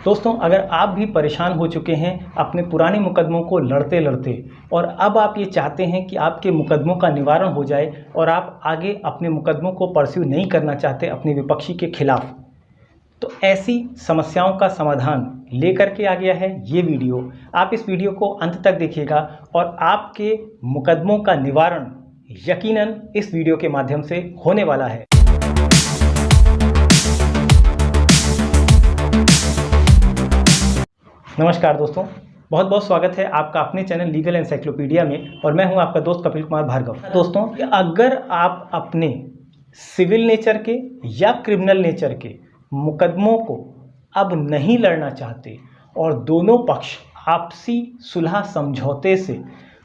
दोस्तों, अगर आप भी परेशान हो चुके हैं अपने पुराने मुकदमों को लड़ते लड़ते और अब आप ये चाहते हैं कि आपके मुकदमों का निवारण हो जाए और आप आगे अपने मुकदमों को परस्यू नहीं करना चाहते अपने विपक्षी के खिलाफ, तो ऐसी समस्याओं का समाधान लेकर के आ गया है ये वीडियो। आप इस वीडियो को अंत तक देखिएगा और आपके मुकदमों का निवारण यकीनन इस वीडियो के माध्यम से होने वाला है। नमस्कार दोस्तों, बहुत बहुत स्वागत है आपका अपने चैनल लीगल एनसाइक्लोपीडिया में और मैं हूं आपका दोस्त कपिल कुमार भार्गव। दोस्तों, अगर आप अपने सिविल नेचर के या क्रिमिनल नेचर के मुकदमों को अब नहीं लड़ना चाहते और दोनों पक्ष आपसी सुलह समझौते से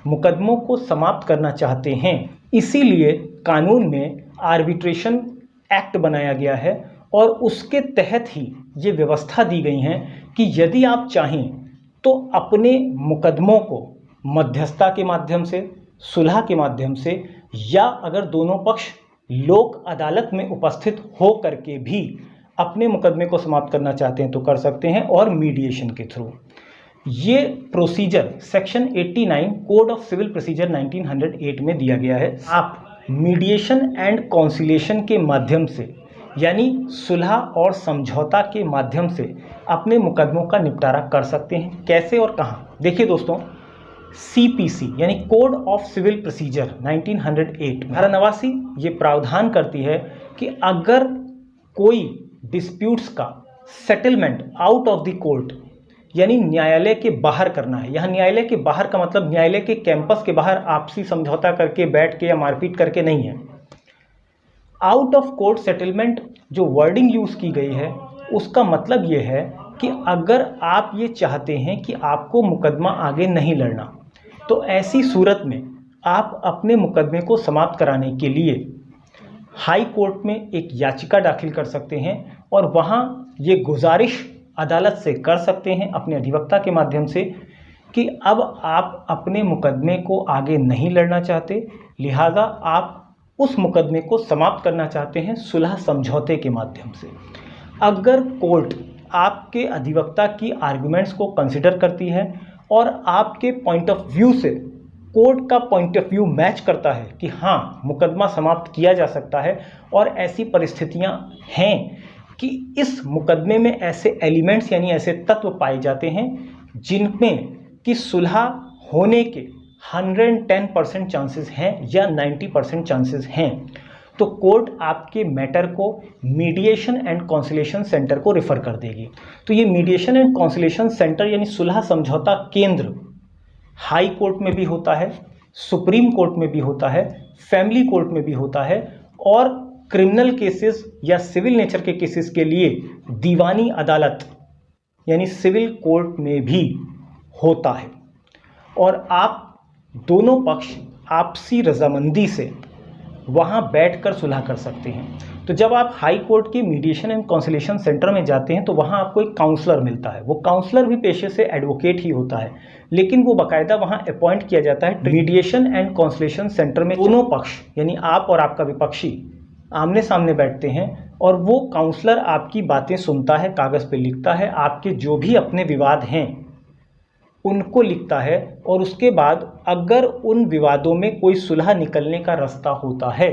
मुकदमों को समाप्त करना चाहते हैं, इसीलिए कानून में आर्बिट्रेशन एक्ट बनाया गया है और उसके तहत ही ये व्यवस्था दी गई है कि यदि आप चाहें तो अपने मुकदमों को मध्यस्थता के माध्यम से, सुलह के माध्यम से, या अगर दोनों पक्ष लोक अदालत में उपस्थित हो करके भी अपने मुकदमे को समाप्त करना चाहते हैं तो कर सकते हैं, और मीडिएशन के थ्रू। ये procedure section 89 code of civil procedure 1908 में दिया गया है। आप मीडिएशन एंड कॉन्सिलेशन के माध्यम से, यानी सुलह और समझौता के माध्यम से अपने मुकदमों का निपटारा कर सकते हैं। कैसे और कहां? देखिए दोस्तों, CPC यानी कोड ऑफ सिविल प्रोसीजर 1908 धारा 89 ये प्रावधान करती है कि अगर कोई डिस्प्यूट्स का settlement out of the court यानी न्यायालय के बाहर करना है। यहाँ न्यायालय के बाहर का मतलब न्यायालय के कैंपस के बाहर आपसी समझौता करके बैठ के या मारपीट करके नहीं है। आउट ऑफ कोर्ट सेटलमेंट जो वर्डिंग यूज़ की गई है उसका मतलब ये है कि अगर आप ये चाहते हैं कि आपको मुकदमा आगे नहीं लड़ना, तो ऐसी सूरत में आप अपने मुकदमे को समाप्त कराने के लिए हाई कोर्ट में एक याचिका दाखिल कर सकते हैं और वहाँ ये गुजारिश अदालत से कर सकते हैं अपने अधिवक्ता के माध्यम से कि अब आप अपने मुकदमे को आगे नहीं लड़ना चाहते, लिहाजा आप उस मुकदमे को समाप्त करना चाहते हैं सुलह समझौते के माध्यम से। अगर कोर्ट आपके अधिवक्ता की आर्गुमेंट्स को कंसिडर करती है और आपके पॉइंट ऑफ व्यू से कोर्ट का पॉइंट ऑफ व्यू मैच करता है कि हाँ, मुकदमा समाप्त किया जा सकता है और ऐसी परिस्थितियां हैं कि इस मुकदमे में ऐसे एलिमेंट्स यानी ऐसे तत्व पाए जाते हैं जिनमें कि सुलह होने के 110% चांसेस हैं या 90% चांसेस हैं, तो कोर्ट आपके मैटर को मीडिएशन एंड कॉन्सिलेशन सेंटर को रेफर कर देगी। तो ये मीडिएशन एंड कॉन्सिलेशन सेंटर यानी सुलह समझौता केंद्र हाई कोर्ट में भी होता है, सुप्रीम कोर्ट में भी होता है, फैमिली कोर्ट में भी होता है, और क्रिमिनल केसेस या सिविल नेचर के केसेस के लिए दीवानी अदालत यानी सिविल कोर्ट में भी होता है। और आप दोनों पक्ष आपसी रजामंदी से वहां बैठकर सुलह कर सकते हैं। तो जब आप हाई कोर्ट के मीडिएशन एंड कॉन्सिलेशन सेंटर में जाते हैं तो वहां आपको एक काउंसलर मिलता है। वो काउंसलर भी पेशे से एडवोकेट ही होता है, लेकिन वो बाकायदा वहां अपॉइंट किया जाता है। मीडिएशन एंड कॉन्सिलेशन सेंटर में दोनों पक्ष यानी आप और आपका विपक्षी आमने सामने बैठते हैं और वो काउंसलर आपकी बातें सुनता है, कागज़ पे लिखता है, आपके जो भी अपने विवाद हैं उनको लिखता है, और उसके बाद अगर उन विवादों में कोई सुलह निकलने का रास्ता होता है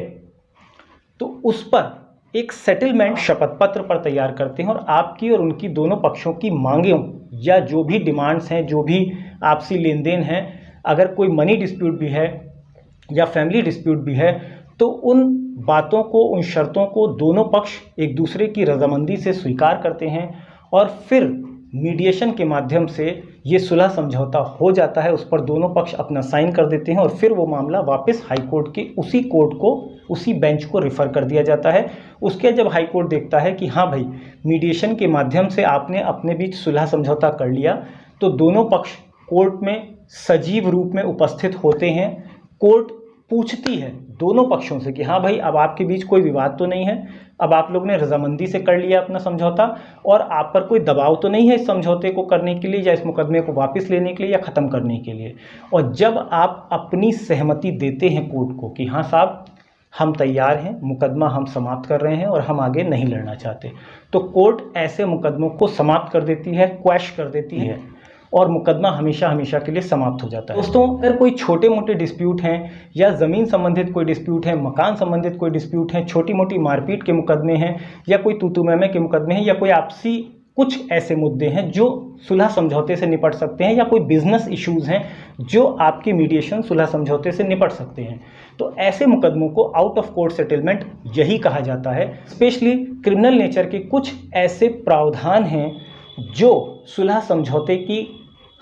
तो उस पर एक सेटलमेंट शपथ पत्र पर तैयार करते हैं और आपकी और उनकी दोनों पक्षों की मांगों या जो भी डिमांड्स हैं, जो भी आपसी लेन देन हैं, अगर कोई मनी डिस्प्यूट भी है या फैमिली डिस्प्यूट भी है, तो उन बातों को, उन शर्तों को दोनों पक्ष एक दूसरे की रजामंदी से स्वीकार करते हैं और फिर मीडिएशन के माध्यम से ये सुलह समझौता हो जाता है। उस पर दोनों पक्ष अपना साइन कर देते हैं और फिर वो मामला वापस हाई कोर्ट के उसी कोर्ट को, उसी बेंच को रेफर कर दिया जाता है। उसके जब हाई कोर्ट देखता है कि हाँ भाई, मीडिएशन के माध्यम से आपने अपने बीच सुलह समझौता कर लिया, तो दोनों पक्ष कोर्ट में सजीव रूप में उपस्थित होते हैं। कोर्ट पूछती है दोनों पक्षों से कि हाँ भाई, अब आपके बीच कोई विवाद तो नहीं है, अब आप लोग ने रजामंदी से कर लिया अपना समझौता और आप पर कोई दबाव तो नहीं है इस समझौते को करने के लिए या इस मुकदमे को वापस लेने के लिए या ख़त्म करने के लिए। और जब आप अपनी सहमति देते हैं कोर्ट को कि हाँ साहब, हम तैयार हैं, मुकदमा हम समाप्त कर रहे हैं और हम आगे नहीं लड़ना चाहते, तो कोर्ट ऐसे मुकदमों को समाप्त कर देती है, क्वैश कर देती है और मुकदमा हमेशा हमेशा के लिए समाप्त हो जाता है। दोस्तों, अगर कोई छोटे मोटे डिस्प्यूट हैं या ज़मीन संबंधित कोई डिस्प्यूट है, मकान संबंधित कोई डिस्प्यूट है, छोटी मोटी मारपीट के मुकदमे हैं या कोई तू मैमे के मुकदमे हैं या कोई आपसी कुछ ऐसे मुद्दे हैं जो सुलह समझौते से निपट सकते हैं या कोई बिजनेस इश्यूज़ हैं जो आपकी मीडिएशन सुलह समझौते से निपट सकते हैं, तो ऐसे मुकदमों को आउट ऑफ कोर्ट सेटलमेंट यही कहा जाता है। स्पेशली क्रिमिनल नेचर के कुछ ऐसे प्रावधान हैं जो सुलह समझौते की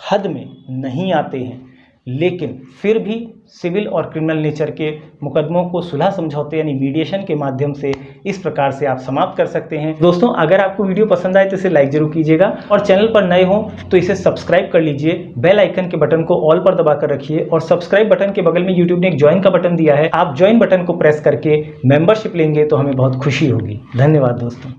हद में नहीं आते हैं, लेकिन फिर भी सिविल और क्रिमिनल नेचर के मुकदमों को सुलह समझौते यानी मीडिएशन के माध्यम से इस प्रकार से आप समाप्त कर सकते हैं। दोस्तों, अगर आपको वीडियो पसंद आए तो इसे लाइक जरूर कीजिएगा और चैनल पर नए हो तो इसे सब्सक्राइब कर लीजिए। बेल आइकन के बटन को ऑल पर दबाकर रखिए और सब्सक्राइब बटन के बगल में यूट्यूब ने एक ज्वाइन का बटन दिया है, आप ज्वाइन बटन को प्रेस करके मेंबरशिप लेंगे तो हमें बहुत खुशी होगी। धन्यवाद दोस्तों।